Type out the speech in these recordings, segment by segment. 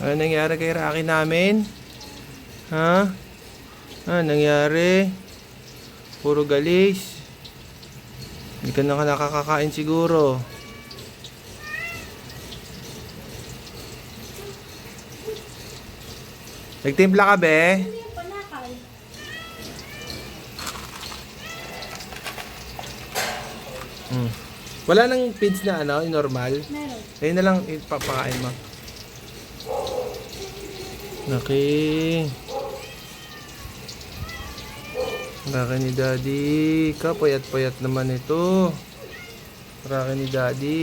Ano nangyari kay Rocky namin? Ha? Ano nangyari? Puro galis. Hindi ka na nakakakain siguro. Nagtimpla ka, be? Wala nang feeds na ano, yung normal? Meron. Ayun na lang ipapakain mo. Laki. Laki ni Daddy. Kapayat-payat naman ito. Laki ni Daddy.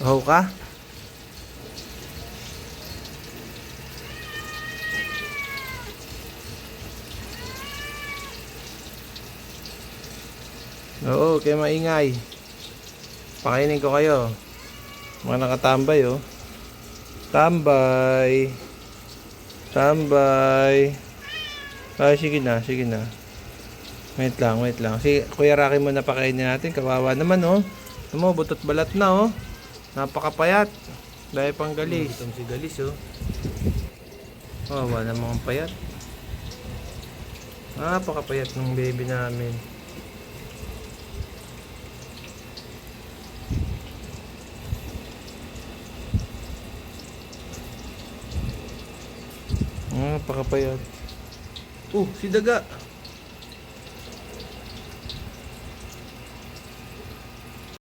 Tahaw ka? Oo, kaya maingay. Pakainin ko kayo. Mga nakatambay, oh. Tambay. Tambay. Ay, sige na, sige na. Wait lang, wait lang. Si Kuya Rocky mo na pakainin natin. Kawawa naman, oh. Ito mo, butot balat na, oh. Napakapayat. Dahil pang galis. Itong si galis, oh. Kawawa namang payat. Napakapayat ng baby namin. Napakapayat. Si Daga.